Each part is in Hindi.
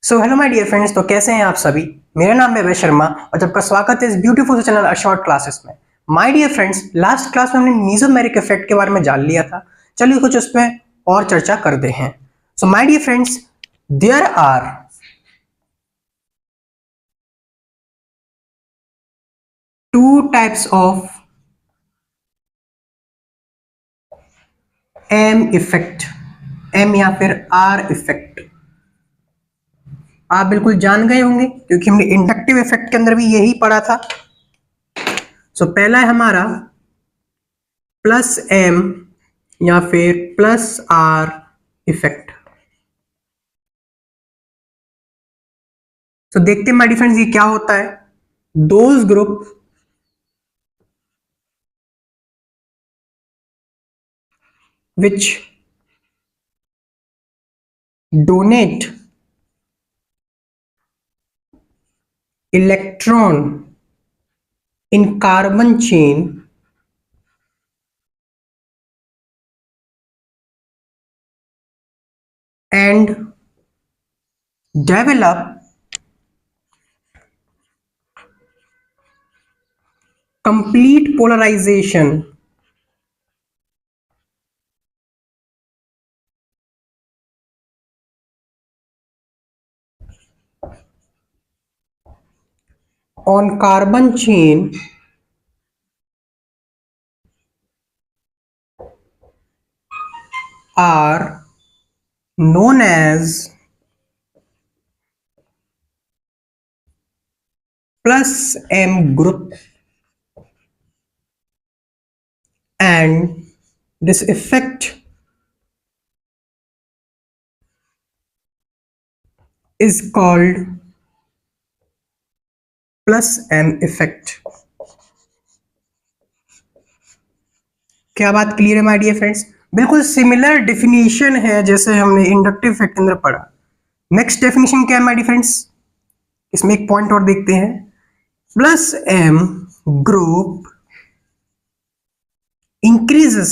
So hello my dear friends, तो कैसे हैं आप सभी। मेरा नाम है वैश्य शर्मा और आपका स्वागत है इस ब्यूटीफुल चैनल शॉर्ट क्लासेस में। My dear friends, last class में हमने मीसोमेरिक इफेक्ट के बारे में जान लिया था। चलिए कुछ उस पर और चर्चा करते हैं। So my dear friends, there are two types of M effect, M या फिर आर इफेक्ट। आप बिल्कुल जान गए होंगे क्योंकि हमने इंडक्टिव इफेक्ट के अंदर भी यही पढ़ा था। सो पहला है हमारा प्लस एम या फिर प्लस आर इफेक्ट। तो देखते हैं माय डियर फ्रेंड्स ये क्या होता है। Those group which donate electron in carbon chain and develop complete polarization on carbon chain are known as plus M group, and this effect is called plus M effect। क्या बात क्लियर है माय डियर फ्रेंड्स। बिल्कुल सिमिलर डेफिनेशन है जैसे हमने इंडक्टिव इफेक्ट के अंदर पढ़ा। नेक्स्ट डेफिनेशन क्या है माय डियर फ्रेंड्स, इसमें एक पॉइंट और देखते हैं। Plus M group increases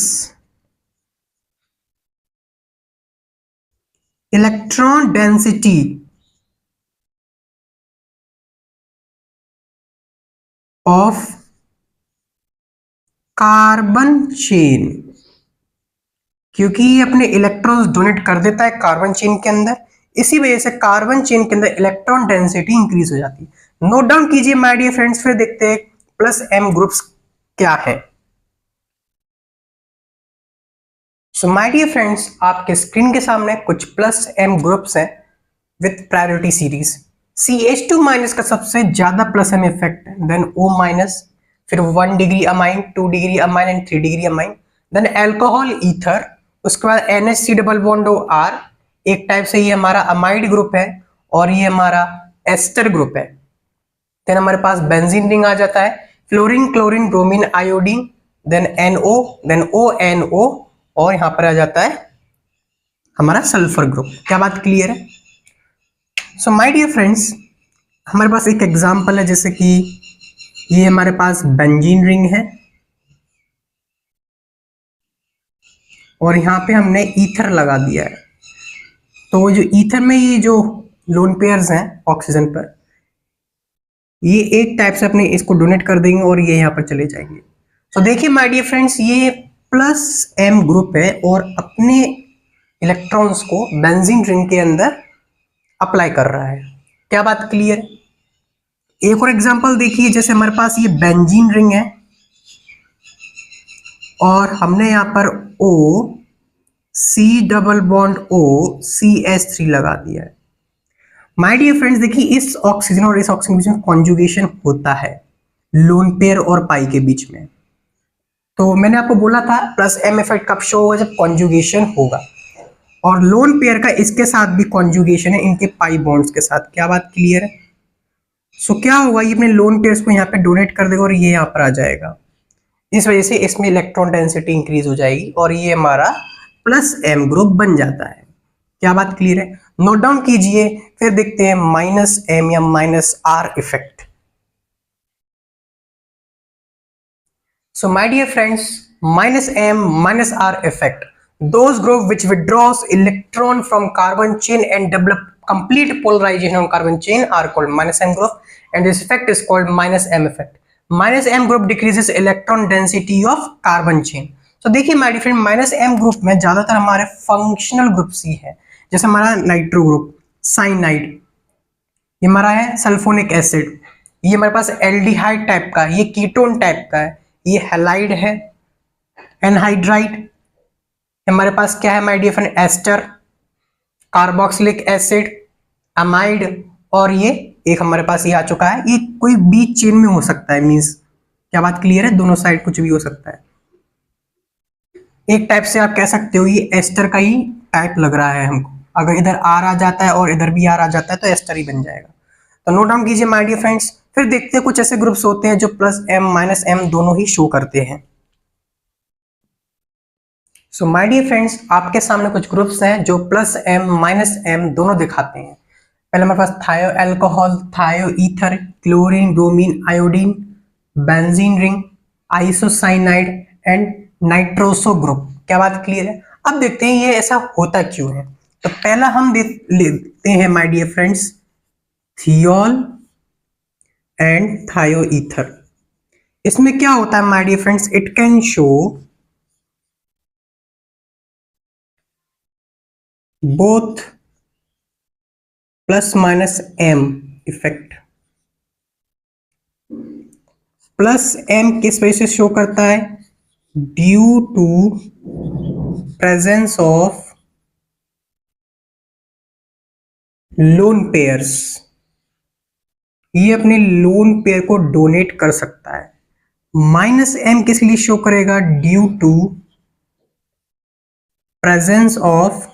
electron density of carbon chain, क्योंकि ये अपने इलेक्ट्रॉन्स डोनेट कर देता है कार्बन चेन के अंदर, इसी वजह से कार्बन चेन के अंदर इलेक्ट्रॉन डेंसिटी इंक्रीज हो जाती है। नोट डाउन कीजिए माय डियर फ्रेंड्स, फिर देखते हैं प्लस एम ग्रुप्स क्या है। सो माय डियर फ्रेंड्स, आपके स्क्रीन के सामने कुछ प्लस एम ग्रुप्स हैं with priority series. CH2 minus का सबसे ज्यादा plus M effect, then O minus, फिर 1 degree amine, 2 degree amine and 3 degree amine, then alcohol ether, उसके बाद NHC डबल बॉन्ड OR, एक टाइप से ये हमारा अमाइड ग्रुप है और ये हमारा एस्टर ग्रुप है। देन हमारे पास बेंजीन रिंग आ जाता है, fluorine chlorine bromine iodine, then NO, then ONO, और यहां पर आ जाता है हमारा सल्फर ग्रुप। क्या बात क्लियर है। सो माय डियर फ्रेंड्स, हमारे पास एक एग्जांपल है, जैसे कि ये हमारे पास बेंजीन रिंग है और यहाँ पे हमने ईथर लगा दिया है। तो जो ईथर में ये जो लोन पेयर्स हैं ऑक्सीजन पर, ये एक टाइप से अपने इसको डोनेट कर देंगे और ये यहाँ पर चले जाएंगे। तो देखिए माय डियर फ्रेंड्स, ये प्लस एम ग्रुप है और अपने इलेक्ट्रॉन्स को बेंजीन रिंग के अंदर अप्लाई कर रहा है। क्या बात क्लियर है। एक और एग्जांपल देखिए, जैसे हमारे पास ये बेंजीन रिंग है और हमने यहाँ पर O C double bond O CH3 लगा दिया है। माय डियर फ्रेंड्स, देखिए इस ऑक्सीजन और इस ऑक्सीजन के बीच में कॉन्जुगेशन होता है लोन पेयर और पाई के बीच में। तो मैंने आपको बोला था प्लस एम इफेक्ट कब शो होगा, जब कॉन्जुगेशन होगा, और लोन पेयर का इसके साथ भी कॉन्जुगेशन है, इनके पाई बॉन्ड्स के साथ। क्या बात क्लियर है। सो क्या होगा, ये अपने लोन पेयर्स को यहाँ पे डोनेट कर देगा और ये यहाँ पर आ जाएगा। इस वजह से इसमें इलेक्ट्रॉन डेंसिटी इंक्रीज हो जाएगी और ये हमारा प्लस एम ग्रुप बन जाता है। क्या बात क्लियर है। नोट डाउन कीजिए, फिर देखते हैं माइनस एम या minus R effect. So my dear friends, minus M minus R effect, those group which withdraws electron from carbon chain and develop complete polarization on carbon chain are called minus m group, and this effect is called minus m effect. Minus m group decreases electron density of carbon chain. तो देखिए my dear friend, minus M group में ज्यादातर हमारे फंक्शनल ग्रुप्स ही है, जैसे हमारा नाइट्रो ग्रुप, साइनाइड, ये हमारा है सल्फोनिक एसिड, ये हमारे पास एल्डिहाइड टाइप का, ये कीटोन टाइप का है, ये हैलाइड है, एनहाइड्राइड, हमारे पास क्या है my dear friend, ester, carboxylic acid, amide, और ये एक हमारे पास ये आ चुका है, ये कोई बीच चेन में हो सकता है, मींस क्या बात क्लियर है, दोनों साइड कुछ भी हो सकता है। एक टाइप से आप कह सकते हो ये एस्टर का ही टाइप लग रहा है हमको, अगर इधर आर आ जाता है और इधर भी आर आ जाता है तो एस्टर ही बन जाएगा। तो नोट डाउन कीजिए माय डियर फ्रेंड्स। फिर देखते हैं कुछ ऐसे ग्रुप्स होते हैं जो प्लस एम माइनस एम दोनों ही शो करते हैं। सो माय डियर फ्रेंड्स, आपके सामने कुछ ग्रुप्स हैं जो प्लस एम माइनस एम दोनों दिखाते हैं। पहले हमारे पास थायो एल्कोहल, थायो ether, chlorine, bromine, iodine, benzene ring, isocyanide and nitroso group. क्या बात क्लियर है? अब देखते हैं ये ऐसा होता क्यों है। तो पहला हम लेते हैं my dear friends thiol and thio ether. इसमें क्या होता है my dear friends, it can show both plus minus M effect. Plus M किस वजह से शो करता है? Due to presence of lone pairs, ये अपने लोन पेयर को डोनेट कर सकता है। माइनस एम किस लिए शो करेगा? Due to presence of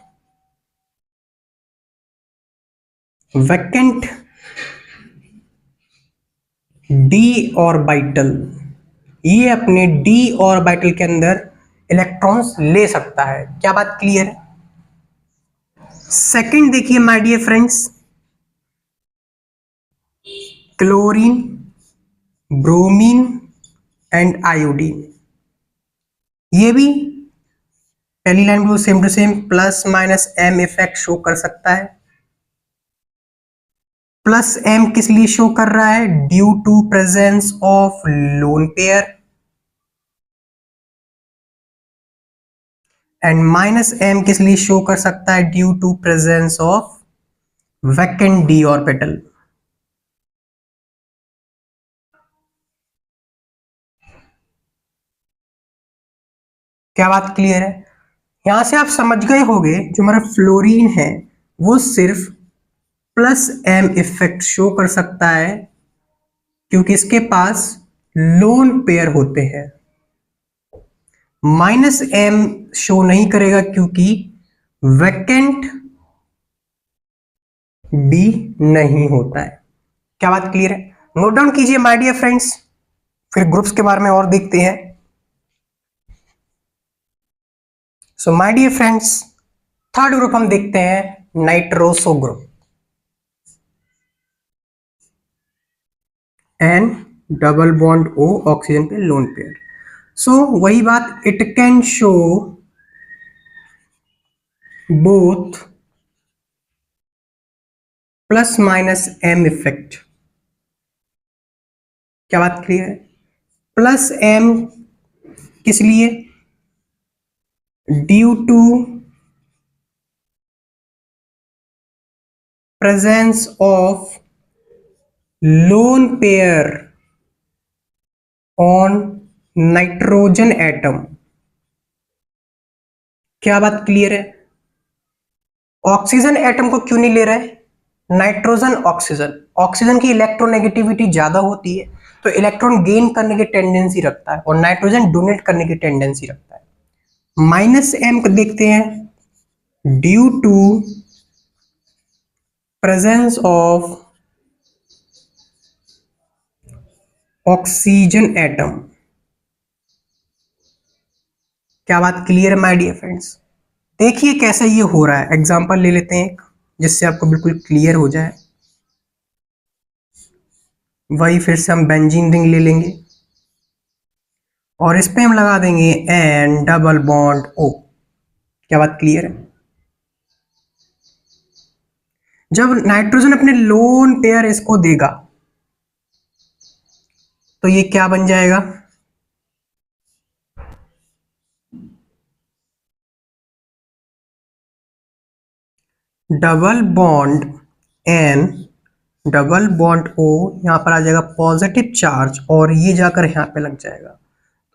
vacant d orbital, ये अपने डी ऑर्बिटल के अंदर इलेक्ट्रॉन्स ले सकता है। क्या बात क्लियर है? सेकंड देखिए my dear friends, chlorine, bromine and iodine, ये भी पहली लाइन में same to same plus minus M effect show कर सकता है। प्लस एम किस लिए शो कर रहा है? Due to presence of lone pair, and minus M किस लिए शो कर सकता है? Due to presence of vacant d orbital. क्या बात क्लियर है? यहां से आप समझ गए होंगे जो हमारा फ्लोरीन है वो सिर्फ प्लस एम इफेक्ट शो कर सकता है क्योंकि इसके पास लोन पेयर होते हैं। माइनस एम शो नहीं करेगा क्योंकि वैकेंट डी नहीं होता है। क्या बात क्लियर है? नोट डाउन कीजिए माय डियर फ्रेंड्स, फिर ग्रुप्स के बारे में और देखते हैं। So my dear friends, third group हम देखते हैं nitroso group. N double bond O, oxygen पे लोन पेयर। सो वही बात, it can show both plus minus M effect. क्या बात क्लियर है? प्लस एम किस लिए? Due to presence of lone pair on nitrogen atom. क्या बात क्लियर है? ऑक्सीजन एटम को क्यों नहीं ले रहा है? नाइट्रोजन ऑक्सीजन, ऑक्सीजन की इलेक्ट्रोनेगेटिविटी ज्यादा होती है तो इलेक्ट्रॉन गेन करने की टेंडेंसी रखता है और नाइट्रोजन डोनेट करने की टेंडेंसी रखता है। माइनस एम को देखते हैं, due to presence of oxygen atom. क्या बात क्लियर है माय डियर फ्रेंड्स? देखिए कैसे ये हो रहा है, एग्जांपल ले लेते हैं एक जिससे आपको बिल्कुल क्लियर हो जाए। वही फिर से हम बेंजीन रिंग ले लेंगे और इस पे हम लगा देंगे एन डबल बॉन्ड ओ। क्या बात क्लियर है? जब नाइट्रोजन अपने लोन पेयर इसको देगा तो ये क्या बन जाएगा, double bond N double bond O, यहां पर आ जाएगा पॉजिटिव चार्ज और ये जाकर यहां पे लग जाएगा,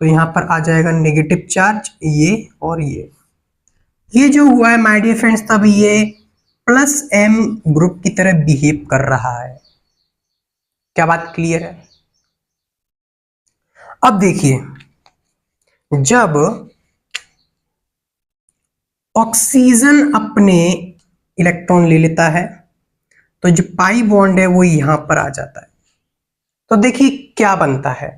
तो यहां पर आ जाएगा नेगेटिव चार्ज ये और ये जो हुआ है माय डियर फ्रेंड्स, तब ये प्लस एम ग्रुप की तरह बिहेव कर रहा है। क्या बात क्लियर है? अब देखिए, जब ऑक्सीजन अपने इलेक्ट्रॉन ले लेता है तो जो पाई बॉन्ड है वो यहां पर आ जाता है, तो देखिए क्या बनता है,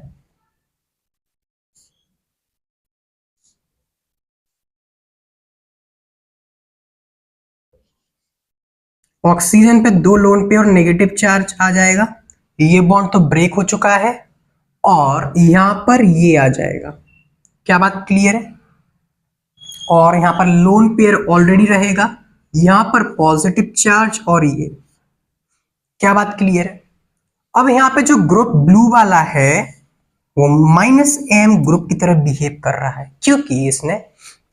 ऑक्सीजन पे 2 लोन पे और नेगेटिव चार्ज आ जाएगा, ये बॉन्ड तो ब्रेक हो चुका है और यहां पर ये आ जाएगा। क्या बात क्लियर है? और यहां पर लोन पेयर ऑलरेडी रहेगा, यहां पर पॉजिटिव चार्ज और ये। क्या बात क्लियर है? अब यहां पे जो ग्रुप ब्लू वाला है वो माइनस एम ग्रुप की तरह बिहेव कर रहा है, क्योंकि इसने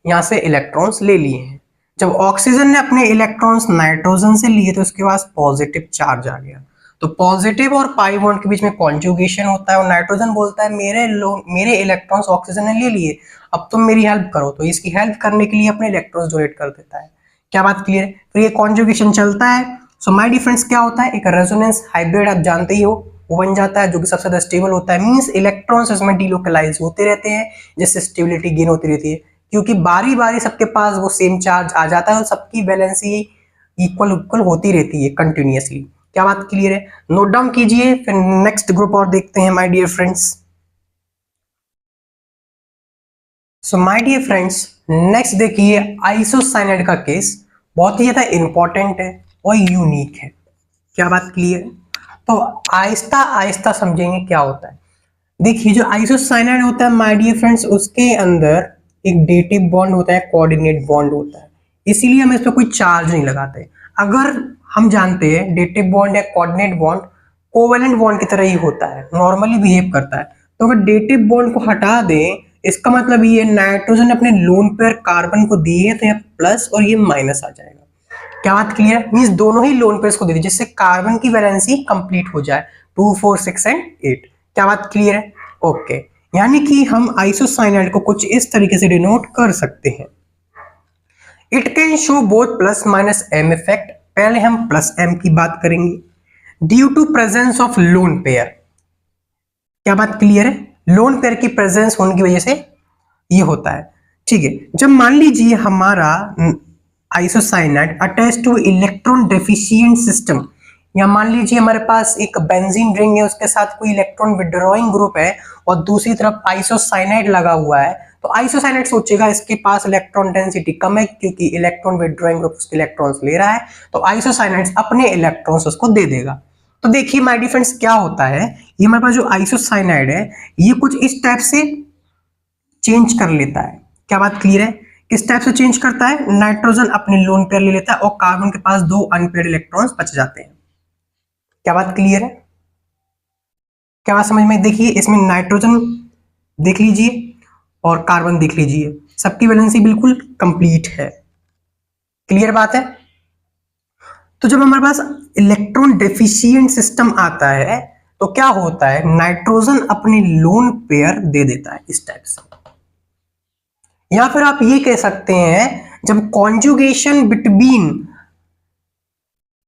यहां से इलेक्ट्रॉन्स ले लिए हैं। जब ऑक्सीजन ने अपने इलेक्ट्रॉन्स नाइट्रोजन से लिए तो उसके पास पॉजिटिव चार्ज आ गया, तो पॉजिटिव और पाई बॉन्ड के बीच में कॉन्जुगेशन होता है और नाइट्रोजन बोलता है मेरे इलेक्ट्रॉन्स ऑक्सीजन ने ले लिए, अब तुम मेरी हेल्प करो, तो इसकी हेल्प करने के लिए अपने इलेक्ट्रॉन्स डोनेट कर देता है। क्या बात क्लियर है? फिर ये कॉन्जुगेशन चलता है। सो माय डिफरेंस क्या होता है, एक रेजोनेंस हाइब्रिड आप जानते ही हो वो बन जाता है, जो कि सबसे ज्यादा स्टेबल होता है, मींस इलेक्ट्रॉन्स इसमें डिलोकलाइज होते रहते हैं जिससे स्टेबिलिटी गेन होती रहती है, क्योंकि बारी बारी सबके पास वो सेम चार्ज आ जाता है और सबकी वैलेंसी इक्वल इक्वल होती रहती है कंटिन्यूअसली। क्या बात क्लियर है? नोट डाउन कीजिए, फिर नेक्स्ट ग्रुप और देखते हैं my dear friends. So my dear friends, next देखिए आइसोसाइनाइड का केस बहुत ही ज्यादा इंपॉर्टेंट है और यूनिक है। क्या बात क्लियर है? तो आहिस्ता आहिस्ता समझेंगे क्या होता है। देखिए, जो आइसोसाइनाइड होता है माय डियर फ्रेंड्स, उसके अंदर एक डेटिव बॉन्ड होता है, कोऑर्डिनेट बॉन्ड होता है, इसीलिए हम इस पर कोई चार्ज नहीं लगाते। अगर हम जानते हैं डेटिव बॉन्ड या कोऑर्डिनेट बॉन्ड कोवेलेंट बॉन्ड की तरह ही होता है, नॉर्मली बिहेव करता है, तो अगर डेटिव बॉन्ड को हटा दें इसका मतलब ये नाइट्रोजन अपने लोन पेयर कार्बन को दिए तो यहाँ प्लस और ये माइनस आ जाएगा। क्या बात क्लियर है? मींस दोनों ही लोन पेयर्स को दे दी जिससे कार्बन की वैलेंसी कंप्लीट हो जाए, 2 4 6 एंड 8। क्या बात क्लियर है? ओके, यानी कि हम आइसोसाइनाइड को कुछ इस तरीके से डिनोट कर सकते हैं। It can show both plus minus M effect. पहले हम प्लस एम की बात करेंगे। Due to presence of lone pair. क्या बात क्लियर है? लोन पेयर की प्रेजेंस होने की वजह से ये होता है। ठीक है, जब मान लीजिए हमारा isocyanide attach two electron deficient system, या मान लीजिए हमारे पास एक बेंजीन रिंग है उसके साथ कोई इलेक्ट्रॉन विड्रॉइंग ग्रुप है और दूसरी तरफ आइसोसाइनाइड लगा हुआ है, तो आइसोसाइनाइड सोचेगा इसके पास इलेक्ट्रॉन डेंसिटी कम है क्योंकि इलेक्ट्रॉन विड्रॉइंग ग्रुप उसके इलेक्ट्रॉन्स ले रहा है, तो आइसोसाइनाइड अपने इलेक्ट्रॉन्स उसको दे देगा। तो देखिए माय डियर फ्रेंड्स क्या होता है, ये हमारे पास जो आइसोसाइनाइड है ये कुछ इस टाइप से चेंज कर लेता है। क्या बात क्लियर है? किस टाइप से चेंज करता है, नाइट्रोजन अपने लोन पेयर ले लेता है और कार्बन के पास 2 अनपेयर्ड इलेक्ट्रॉन्स बच जाते हैं। क्या बात क्लियर है? क्या बात समझ में? देखिए इसमें नाइट्रोजन देख लीजिए और कार्बन देख लीजिए, सबकी वैलेंसी बिल्कुल कंप्लीट है। क्लियर बात है? तो जब हमारे पास इलेक्ट्रॉन डेफिशिएंट सिस्टम आता है तो क्या होता है, नाइट्रोजन अपने लोन पेयर दे देता है इस टाइप से, या फिर आप ये कह सकते हैं जब conjugation between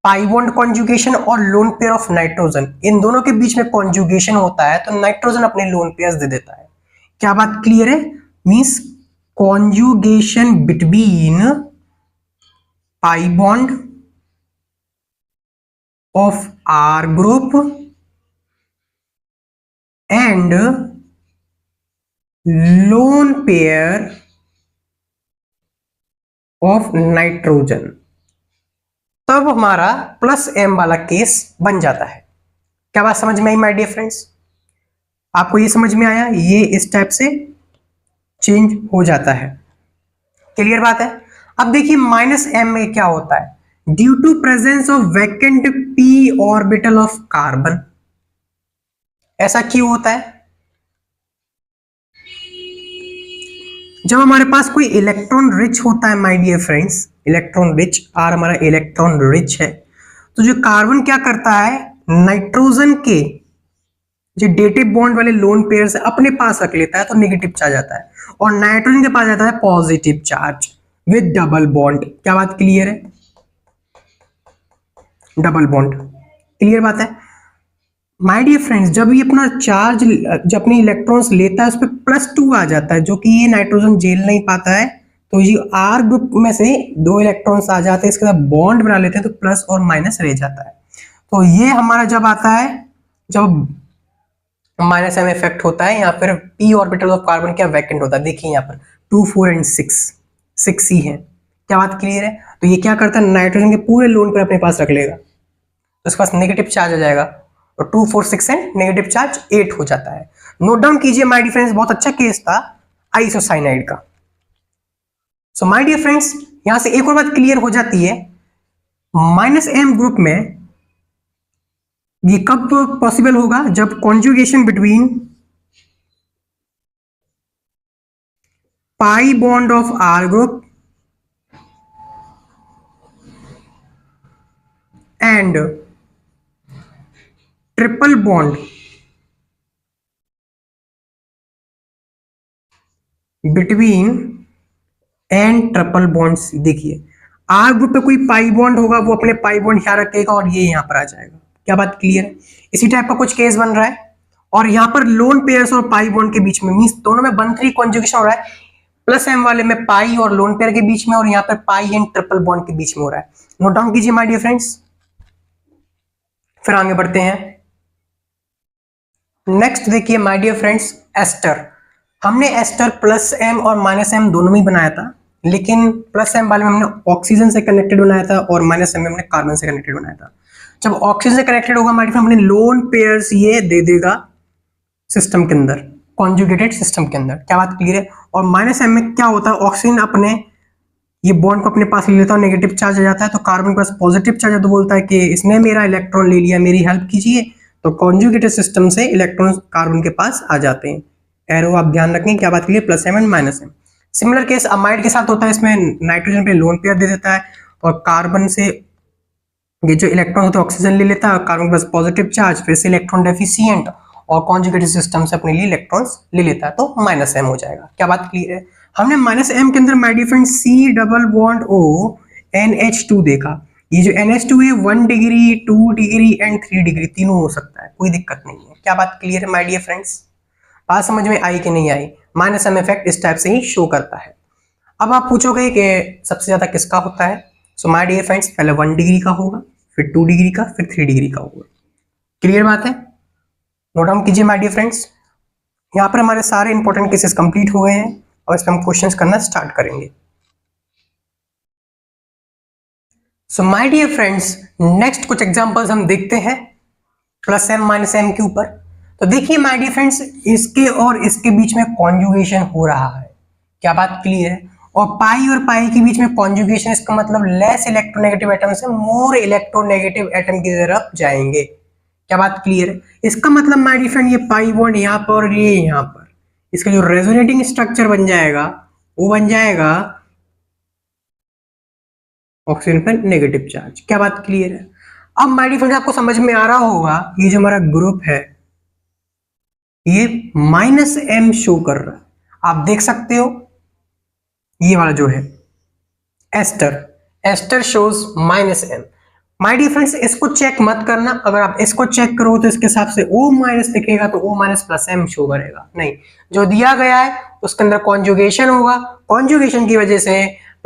pi bond conjugation और लोन पेयर ऑफ नाइट्रोजन, इन दोनों के बीच में कॉन्जुगेशन होता है तो नाइट्रोजन अपने लोन पेयर्स दे देता है। क्या बात क्लियर है? Means conjugation between pi bond of R group and lone pair of nitrogen, तब हमारा प्लस एम वाला केस बन जाता है। क्या बात समझ में आई माय डियर फ्रेंड्स? आपको ये समझ में आया, ये इस टाइप से चेंज हो जाता है। क्लियर बात है? अब देखिए माइनस एम में क्या होता है, due to presence of vacant p orbital of carbon. ऐसा क्यों होता है? जब हमारे पास कोई इलेक्ट्रॉन रिच होता है my dear friends, electron rich, R हमारा इलेक्ट्रॉन रिच है, तो जो कार्बन क्या करता है, नाइट्रोजन के जो डेटिव बॉन्ड वाले लोन पेयर्स अपने पास रख लेता है, तो नेगेटिव चार्ज आता है, और नाइट्रोजन के पास जाता है positive charge with double bond. क्या बात क्लियर है? डबल बॉन्ड, क्लियर बात है माय डियर फ्रेंड्स। जब ये अपना चार्ज, जब अपने इलेक्ट्रॉन्स लेता है, उस पर +2 आ जाता है, जो कि ये नाइट्रोजन झेल नहीं पाता है, तो ये आर ग्रुप में से 2 इलेक्ट्रॉन्स आ जाते हैं, इसके साथ बॉन्ड बना लेते हैं, तो प्लस और माइनस रह जाता है। तो ये हमारा जब आता है, जब माइनस एम इफेक्ट होता है, यहाँ पर पी ऑर्बिटल ऑफ कार्बन क्या वैकेंट होता है, देखिए यहाँ पर 2, 4 एंड 6 ही है। क्या बात क्लियर है? तो ये क्या करता है, नाइट्रोजन के पूरे लोन पर अपने पास रख लेगा, तो उसके पास नेगेटिव चार्ज आ जाएगा, और 2, 4, 6 एंड नेगेटिव चार्ज 8 हो जाता है। नोट डाउन कीजिए माय डियर फ्रेंड्स, बहुत अच्छा केस था आइसोसाइनाइड का। सो माय डियर फ्रेंड्स, यहां से एक और बात क्लियर हो जाती है, -m ग्रुप में ये कब पॉसिबल होगा, जब conjugation between pi bond of R group and triple bond between and triple bonds. देखिए आर ग्रुप पे कोई पाई बॉन्ड होगा, वो अपने पाई बॉन्ड यहाँ रखेगा और ये यहाँ पर आ जाएगा। क्या बात क्लियर है? इसी टाइप का कुछ केस बन रहा है, और यहाँ पर लोन पेयर्स और पाई बॉन्ड के बीच में, मींस दोनों में 1,3 कॉन्जुगेशन हो रहा है, +m वाले में पाई और लोन पेयर के बीच में, और यहाँ पर पाई एंड ट्रिपल बॉन्ड के बीच में हो रहा है। नोट डाउन कीजिए माय डियर फ्रेंड्स, फिर आगे बढ़ते हैं। नेक्स्ट देखिए माय डियर फ्रेंड्स, एस्टर। हमने एस्टर +m और -m दोनों में बनाया था, लेकिन +m वाले में हमने ऑक्सीजन से कनेक्टेड बनाया था, और -m में हमने कार्बन से कनेक्टेड बनाया था। जब ऑक्सीजन से कनेक्टेड होगा हमारे, हमने लोन पेयर्स ये दे देगा सिस्टम के अंदर, कॉन्जुगेटेड सिस्टम के अंदर। क्या बात क्लियर है? और -m में क्या होता है, ऑक्सीजन अपने ये बॉन्ड को अपने पास ले लेता है, नेगेटिव चार्ज आ जाता है, तो कार्बन के पास पॉजिटिव चार्ज है, तो बोलता है कि इसने मेरा इलेक्ट्रॉन ले लिया, मेरी हेल्प कीजिए, तो कॉन्जुगेटेड सिस्टम से इलेक्ट्रॉन कार्बन के पास आ जाते हैं। एरो आप ध्यान रखें, क्या बात clear, +m and -m। Similar case amide के साथ होता है, इसमें नाइट्रोजन पे लोन पेयर दे देता है, और कार्बन से ये जो इलेक्ट्रॉन होता है ऑक्सीजन ले लेता है, कार्बन के पास पॉजिटिव चार्ज, फिर से इलेक्ट्रॉन डेफिशिएंट, और कॉन्जुगेटेड सिस्टम से अपने लिए इलेक्ट्रॉन्स ले लेता है, तो -m हो जाएगा। क्या बात क्लियर है? हमने -m के अंदर my dear friend C double bond O NH2 देखा। ये जो NH2 है 1 डिग्री, 2 डिग्री एंड 3 डिग्री तीनों हो सकता है, कोई दिक्कत नहीं है। क्या बात क्लियर है माय डियर फ्रेंड्स? बात समझ में आई कि नहीं आई? -m इफेक्ट इस टाइप से ही शो करता है। अब आप पूछोगे कि सबसे ज्यादा किसका होता है, सो माय डियर फ्रेंड्स पहले 1 डिग्री का होगा, फिर 2 डिग्री का, फिर 3 डिग्री का होगा। क्लियर बात है? नोट डाउन कीजिए माय डियर फ्रेंड्स। यहाँ पर हमारे सारे इंपॉर्टेंट केसेस कंप्लीट हो गए हैं, और इस पर हम क्वेश्चंस करना स्टार्ट करेंगे। So my dear friends, next कुछ एग्जांपल्स हम देखते हैं +m -m के ऊपर। तो देखिए माय डियर फ्रेंड्स, इसके और इसके बीच में कॉन्जुगेशन हो रहा है। क्या बात क्लियर है? और पाई और पाई के बीच में कॉन्जुगेशन, इसका मतलब लेस इलेक्ट्रोनेगेटिव एटम से मोर इलेक्ट्रोनेगेटिव एटम की तरफ जाएंगे। क्या बात क्लियर है? इसका मतलब माय डियर फ्रेंड, ये पाई बॉन्ड यहाँ पर और ये यहाँ पर, इसका जो रेजोनेटिंग स्ट्रक्चर बन जाएगा वो बन जाएगा ऑक्सीजन पर नेगेटिव चार्ज। क्या बात क्लियर है? अब माय डियर फ्रेंड आपको समझ में आ रहा होगा, ये जो हमारा ग्रुप है ये -m शो कर रहा है। आप देख सकते हो ये वाला जो है ester shows -m। My dear friends इसको चेक मत करना, अगर आप इसको चेक करो तो इसके हिसाब से O- दिखेगा, तो O- +m शो करेगा। नहीं, जो दिया गया है उसके अंदर कॉन्जुगेशन होगा, कॉन्जुगेशन की वजह से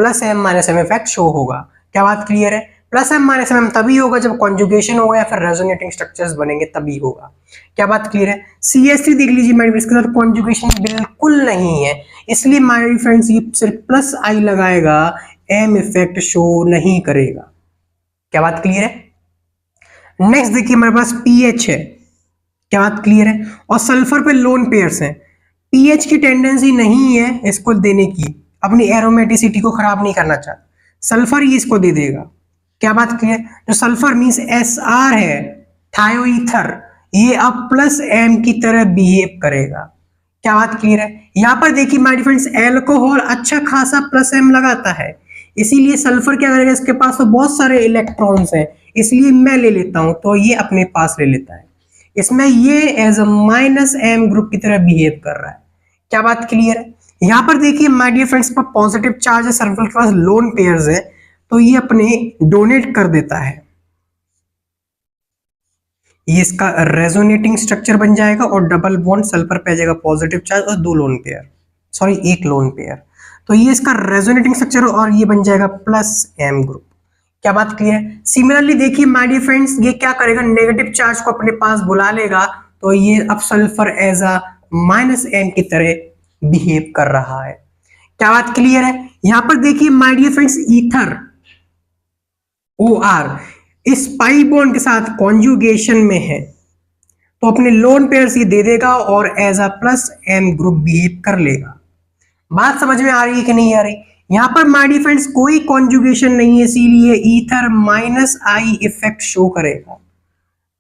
+m -m इफेक्ट शो होगा। क्या बात क्लियर है? +m -m तभी होगा जब कॉन्जुगेशन होगा या फिर रेजोनेटिंग स्ट्रक्चर्स बनेंगे, तभी होगा। क्या बात क्लियर है? CH3 देख लीजिए माय फ्रेंड्स, इसके साथ कॉन्जुगेशन बिल्कुल नहीं है, इसलिए माय फ्रेंड्स ये सिर्फ +I लगाएगा, m इफेक्ट शो नहीं करेगा। क्या बात क्लियर है? नेक्स्ट देखिए हमारे पास पीएच है। क्या बात क्लियर है? और सल्फर पे लोन पेयर्स हैं। पीएच की टेंडेंसी नहीं है इसको देने की, अपनी एरोमेटिसिटी को खराब नहीं करना चाहता, सल्फर ही इसको दे देगा। क्या बात क्लियर? जो सल्फर मीन्स Sr है, थायोईथर, ये अब प्लस M की तरह बिहेव करेगा। क्या बात क्लियर है? यहाँ पर देखिए माय डियर फ्रेंड्स, एल्कोहल अच्छा खासा प्लस M लगाता है, इसीलिए सल्फर क्या करेगा, इसके पास तो बहुत सारे इलेक्ट्रॉन्स हैं, इसलिए मैं ले लेता हूं, तो ये अपने पास ले लेता है। इसमें ये as a minus M group की तरह बिहेव कर रहा है। क्या बात क्लियर है? यहाँ पर देखिए माय डियर फ्रेंड्स, पर पॉजिटिव चार्ज है, सल्फर के पास लोन पेयर्स है, तो ये अपने डोनेट कर देता है। ये इसका रेजोनेटिंग स्ट्रक्चर बन जाएगा और डबल बॉन्ड सल्फर पे आ जाएगा पॉजिटिव चार्ज और दो लोन पेयर, सॉरी एक लोन पेयर, तो ये इसका रेजोनेटिंग स्ट्रक्चर और ये बन जाएगा प्लस M ग्रुप। क्या बात क्लियर है? सिमिलरली देखिए माय डियर फ्रेंड्स, ये क्या करेगा, नेगेटिव चार्ज को अपने पास बुला लेगा, तो ये अब sulphur as a minus M की तरह बिहेव कर रहा है। क्या बात क्लियर है? यहां पर देखिए my dear friends, ether OR इस पाई बॉन्ड के साथ कॉन्जुगेशन में है, तो अपने लोन पेयर्स ये दे देगा और as a plus M group behave कर लेगा। बात समझ में आ रही है कि नहीं आ रही? यहां पर माय डियर फ्रेंड्स कोई कॉन्जुगेशन नहीं है, इसीलिए ether minus I effect show करेगा।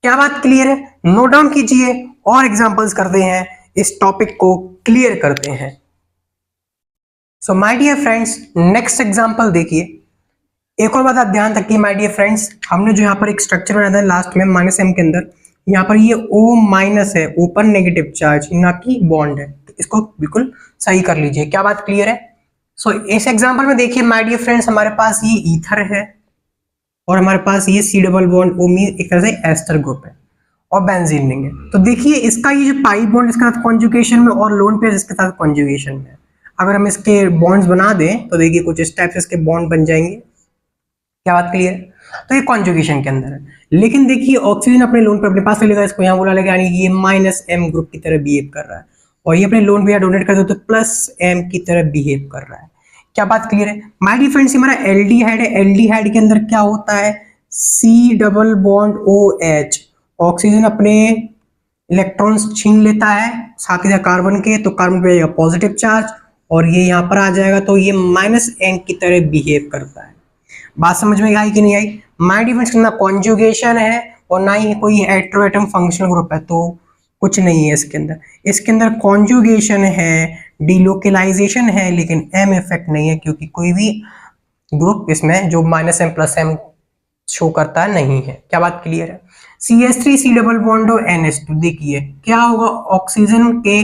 क्या बात क्लियर है? नोट डाउन कीजिए और एग्जांपल्स करते हैं, इस टॉपिक को क्लियर करते हैं। So my dear friends, next example देखिए। एक और बात आप ध्यान रखिए माय डियर फ्रेंड्स, हमने जो यहाँ पर एक स्ट्रक्चर बनाया था लास्ट में माइनस M के अंदर, यहाँ पर ये O माइनस है, ओपन नेगेटिव चार्ज, ना कि बॉन्ड है, तो इसको बिल्कुल सही कर लीजिए। क्या बात क्लियर है? सो इस एग्जांपल में देखिए माय डियर फ्रेंड्स, हमारे पास ये ईथर है और हमारे पास ये C double bond O mean एक तरह से एस्टर ग्रुप है और बेंजीन रिंग है। तो देखिए इसका ये जो पाई बॉन्ड इसके साथ कॉन्जुगेशन में और लोन पेयर इसके साथ कॉन्जुगेशन में, अगर हम इसके बॉन्ड्स बना दें तो देखिए कुछ इस टाइप से इसके बॉन्ड बन जाएंगे। क्या बात क्लियर है? तो ये कॉन्जुगेशन के अंदर है, लेकिन देखिए ऑक्सीजन अपने लोन पर अपने पास ले लेगा, इसको यहाँ बुला लेगा, यानी ये माइनस M ग्रुप की तरह बिहेव कर रहा है, और ये अपने लोन पे डोनेट कर दो तो प्लस M की तरह बिहेव कर रहा है। क्या बात क्लियर है? माय डियर फ्रेंड्स, हमारा एल्डिहाइड है, एल्डिहाइड के अंदर क्या होता है, C double bond OH, oxygen अपने इलेक्ट्रॉन्स छीन लेता है साथ ही साथ कार्बन के, तो कार्बन पे आएगा पॉजिटिव चार्ज और ये यहाँ पर आ जाएगा, तो ये माइनस M की तरह बिहेव करता है। बात समझ में आई कि नहीं आई? माय डियर फ्रेंड्स, ना कॉन्जुगेशन है और ना ही कोई हेटेरोएटम फंक्शनल ग्रुप है, तो कुछ नहीं है इसके अंदर। इसके अंदर कॉन्जुगेशन है, डिलोकलाइजेशन है, लेकिन M इफेक्ट नहीं है, क्योंकि कोई भी ग्रुप इसमें जो minus M plus M show करता है नहीं है। क्या बात क्लियर है? CH3 C double bond NH2, देखिए क्या होगा, ऑक्सीजन के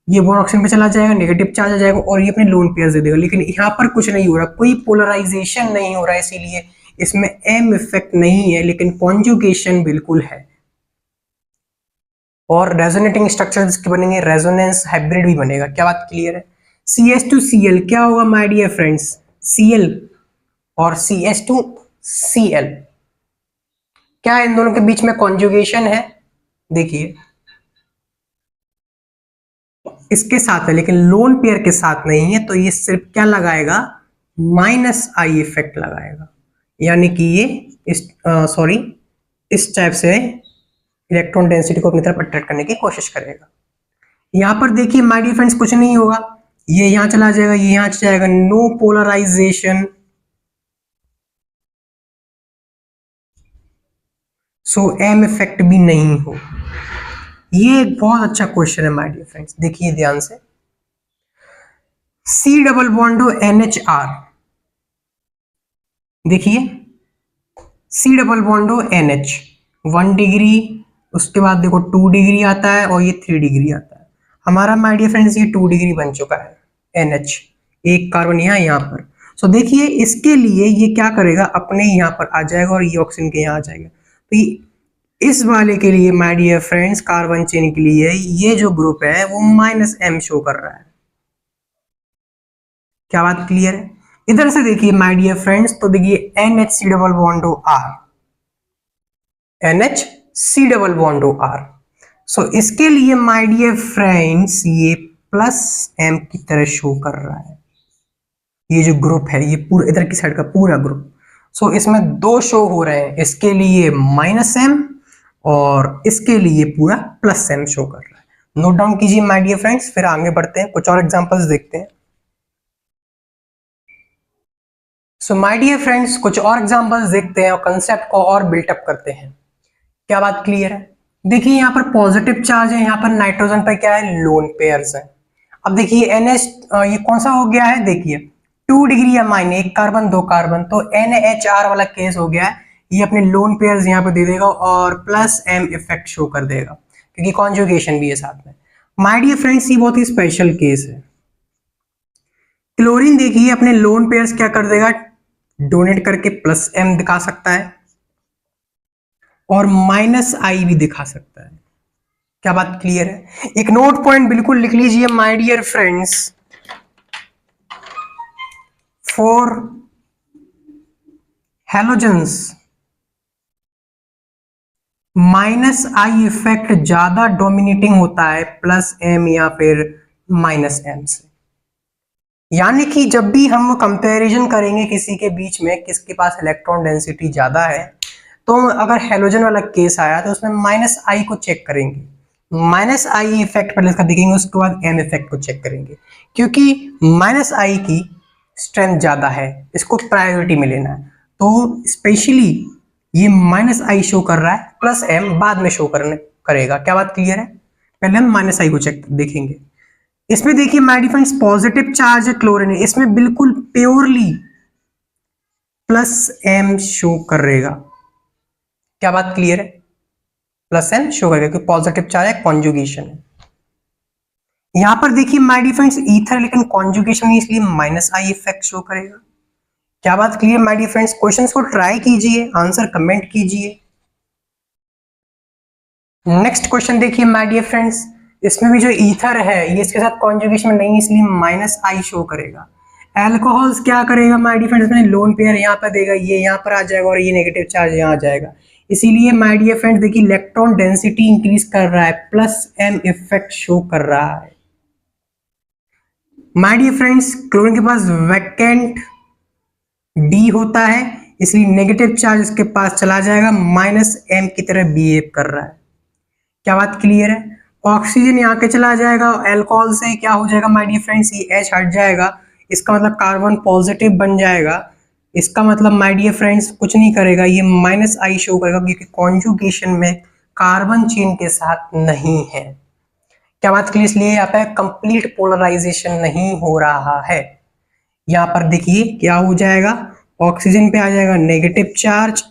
ये बॉन्ड ऑक्सीजन पे चला जाएगा, नेगेटिव चार्ज आ जाएगा और ये अपने लोन पेयर दे देगा, लेकिन यहाँ पर कुछ नहीं हो रहा, कोई पोलराइजेशन नहीं हो रहा है, इसीलिए इसमें M इफेक्ट नहीं है, लेकिन कॉन्जुगेशन बिल्कुल है। और रेजोनेटिंग स्ट्रक्चर जिसके बनेंगे, रेजोनेंस हाइब्रिड भी बनेगा। क्या बात क्लियर है? CH2Cl क्या होगा माय डियर फ्रेंड्स, Cl और CH2Cl, क्या इन दोनों के बीच में कॉन्जुगेशन है? देखिए इसके साथ है, लेकिन लोन पेयर के साथ नहीं है, तो ये सिर्फ क्या लगाएगा, माइनस I इफेक्ट लगाएगा, यानी कि ये इस इस टाइप से इलेक्ट्रॉन डेंसिटी को अपनी तरफ अट्रैक्ट करने की कोशिश करेगा। यहां पर देखिए माय डियर फ्रेंड्स कुछ नहीं होगा, ये यहां चला जाएगा, ये यहां चला जाएगा, नो पोलराइजेशन, सो M इफेक्ट भी नहीं हो। ये एक बहुत अच्छा क्वेश्चन है माय डियर फ्रेंड्स, देखिए ध्यान से, C डबल बॉन्ड NHR, देखिए C double bond NH 1 degree, उसके बाद देखो 2 डिग्री आता है और ये 3 डिग्री आता है। हमारा माय डियर फ्रेंड्स ये 2 डिग्री बन चुका है NH, एक कार्बन यहाँ पर। सो देखिए इसके लिए ये क्या करेगा, अपने यहाँ पर आ जाएगा और ये ऑक्सीजन के यहाँ आ जाएगा, तो इस वाले के लिए my dear friends, carbon chain के लिए ये जो ग्रुप है वो माइनस M शो कर रहा है। क्या बात क्लियर है? इधर से देखिए माय डियर फ्रेंड्स, तो देखिए NHC double bond R, NHC double bond R, सो इसके लिए माय डियर फ्रेंड्स ये प्लस M की तरह शो कर रहा है। ये जो ग्रुप है ये पूरा इधर की साइड का पूरा ग्रुप, सो इसमें दो शो हो रहे हैं, इसके लिए माइनस M और इसके लिए पूरा प्लस M शो कर रहा है। नोट डाउन कीजिए माय डियर फ्रेंड्स, फिर आगे बढ़ते हैं, कुछ और एग्जांपल्स देखते हैं। सो माय डियर फ्रेंड्स, कुछ और एग्जांपल्स देखते हैं और कंसेप्ट को और बिल्टअप करते हैं। क्या बात क्लियर है? देखिए यहाँ पर पॉजिटिव चार्ज है, यहाँ पर नाइट्रोजन पर क्या है, लोन पेयर्स है। अब देखिए NH ये कौन सा हो गया है, देखिए 2 डिग्री अमाइन, एक कार्बन दो कार्बन, तो NHR वाला केस हो गया है। ये अपने लोन पेयर्स यहाँ पे दे देगा और प्लस M इफेक्ट शो कर देगा क्योंकि कॉन्जुगेशन भी है साथ में। माय डियर फ्रेंड्स, ये बहुत ही स्पेशल केस है। क्लोरीन देखिए अपने लोन पेयर्स क्या कर देगा, डोनेट करके प्लस M दिखा सकता है और माइनस I भी दिखा सकता है। क्या बात क्लियर है? एक नोट पॉइंट बिल्कुल लिख लीजिए my dear friends, for halogens minus I effect ज्यादा डोमिनेटिंग होता है प्लस M या फिर माइनस M से। यानी कि जब भी हम कंपैरिजन करेंगे किसी के बीच में किसके पास इलेक्ट्रॉन डेंसिटी ज्यादा है, तो अगर हेलोजन वाला केस आया तो उसमें माइनस आई को चेक करेंगे, माइनस आई इफेक्ट पहले इसका देखेंगे, उसके बाद M इफेक्ट को चेक करेंगे क्योंकि माइनस आई की स्ट्रेंथ ज्यादा है, इसको प्रायोरिटी में लेना है। तो स्पेशली ये माइनस आई शो कर रहा है, प्लस M बाद में शो करेगा। क्या बात क्लियर है? पहले हम माइनस आई को चेक देखेंगे। इसमें देखिए my dear friends, positive charge है क्लोरीन, इसमें बिल्कुल प्योरली प्लस M शो करेगा। क्या बात क्लियर है? प्लस M शो करेगा क्योंकि पॉजिटिव चार्ज है, कॉन्जुगेशन है। यहां पर देखिए माय डियर फ्रेंड्स, ईथर लेकिन कॉन्जुगेशन है इसलिए माइनस आई इफेक्ट शो करेगा। क्या बात clear my dear friends? Questions को ट्राई कीजिए, आंसर कमेंट कीजिए। नेक्स्ट क्वेश्चन देखिए माय डियर फ्रेंड्स, इसमें भी जो ईथर है ये इसके साथ कॉन्जुगेशन में नहीं है इसलिए माइनस आई शो करेगा। एल्कोहल्स क्या करेगा माय डियर फ्रेंड्स, इसमें लोन पेयर यहाँ पर देगा, ये यहाँ पर आ जाएगा और ये नेगेटिव चार्ज यहाँ आ जाएगा। इसीलिए माय डियर फ्रेंड्स देखिए इलेक्ट्रॉन डेंसिटी इंक्रीज कर रहा है, प्लस M इफेक्ट शो कर रहा है। माय डियर फ्रेंड्स, क्लोरीन के पास वैकेंट D होता है इसलिए नेगेटिव चार्ज इसके पास चला जाएगा, माइनस M की तरह बिहेव कर रहा है। क्या बात क्लियर है? ऑक्सीजन यहाँ के चला जाएगा, अल्कोहल से क्या हो जाएगा माय डियर फ्रेंड्स, ये H हट जाएगा, इसका मतलब कार्बन पॉजिटिव बन जाएगा। इसका मतलब माय डियर फ्रेंड्स कुछ नहीं करेगा, ये माइनस आई शो करेगा क्योंकि कॉन्जुगेशन में कार्बन चेन के साथ नहीं है। क्या बात क्लियर? इसलिए यहाँ पे कंप्लीट पोलराइजेशन नहीं हो रहा है। यहाँ पर देखिए क्या हो जाएगा, ऑक्सीजन पे आ जाएगा नेगेटिव चार्ज,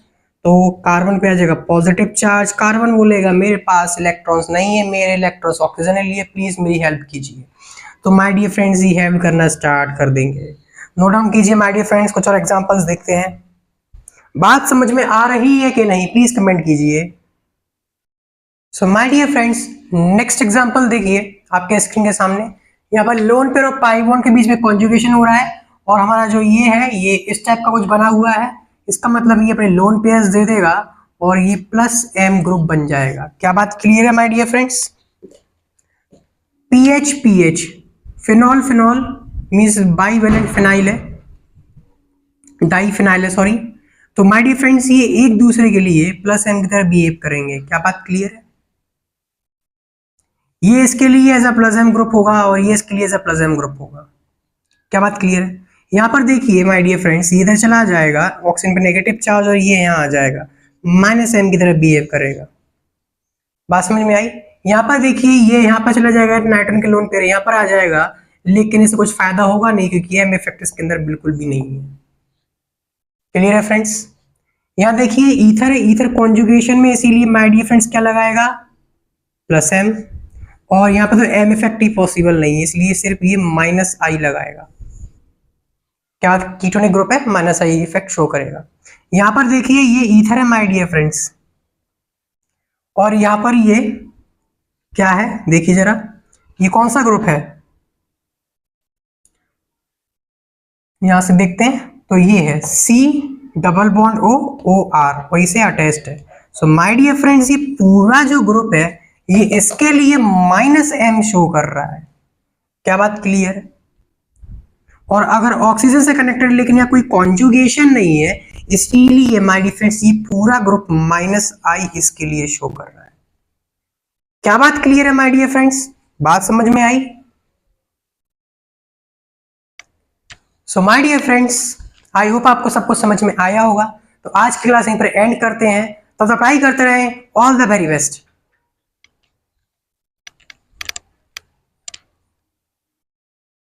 तो कार्बन पे आ जाएगा पॉजिटिव चार्ज। कार्बन बोलेगा मेरे पास इलेक्ट्रॉन्स नहीं है, मेरे इलेक्ट्रॉन्स ऑक्सीजन ने लिए, प्लीज मेरी हेल्प कीजिए। तो माय डियर फ्रेंड्स ये हेल्प करना स्टार्ट कर देंगे। नोट डाउन कीजिए माय डियर फ्रेंड्स, कुछ और एग्जांपल्स देखते हैं। बात समझ में आ रही है कि नहीं, प्लीज कमेंट कीजिए। So my dear friends, next example देखिए आपके स्क्रीन के सामने। यहाँ पर लोन पेयर और पाई बॉन्ड के बीच में कॉन्जुगेशन हो रहा है और हमारा जो ये है ये इस टाइप का कुछ बना हुआ है। इसका मतलब ये अपने लोन पेयर्स दे देगा और ये प्लस M ग्रुप बन जाएगा। क्या बात क्लियर है my dear friends? PH phenol, phenol means bivalent phenyl है, डाई फिनाइल है सॉरी। तो माय डियर फ्रेंड्स ये एक दूसरे के लिए प्लस M की तरह बिहेव करेंगे। क्या बात क्लियर है? ये इसके लिए as a plus M group होगा और ये इसके लिए as a plus M group होगा। क्या बात क्लियर है? यहाँ पर देखिए माय डियर फ्रेंड्स, ये इधर चला जाएगा, ऑक्सीजन पे नेगेटिव चार्ज और ये यहाँ आ जाएगा, माइनस M की तरह बिहेव करेगा। बात समझ में आई? यहाँ पर देखिए ये यहाँ पर चला जाएगा, नाइट्रोजन के लोन पेयर यहाँ पर आ जाएगा, लेकिन इससे कुछ फायदा होगा नहीं क्योंकि M इफेक्ट इसके अंदर बिल्कुल भी नहीं है। क्लियर है फ्रेंड्स? यहाँ देखिए ईथर है, ईथर कॉन्जुगेशन में, इसीलिए माय डियर फ्रेंड्स क्या लगाएगा, प्लस M, और यहाँ पर तो M इफेक्ट ही पॉसिबल नहीं है इसलिए सिर्फ ये माइनस I लगाएगा। क्या कीटोनिक ग्रुप है, माइनस आई इफेक्ट शो करेगा। यहाँ पर देखिए ये ईथर है माय डियर फ्रेंड्स, और यहाँ पर ये क्या है देखिए जरा, ये कौन सा ग्रुप है, यहां से देखते हैं तो ये है C डबल बॉन्ड OR, वही से अटैच्ड है। सो माय डियर फ्रेंड्स ये पूरा जो ग्रुप है ये इसके लिए माइनस M शो कर रहा है। क्या बात क्लियर है? और अगर ऑक्सीजन से कनेक्टेड लेकिन यहाँ कोई कॉन्जुगेशन नहीं है इसीलिए माय डियर फ्रेंड्स ये पूरा ग्रुप माइनस I इसके लिए शो कर रहा है। क्या बात क्लियर है माय डियर फ्रेंड्स? बात समझ में आई? So my dear friends, I hope आपको सब कुछ समझ में आया होगा। तो आज की क्लास यहीं पर एंड करते हैं, तब तक पढ़ाई करते रहें। All the very best.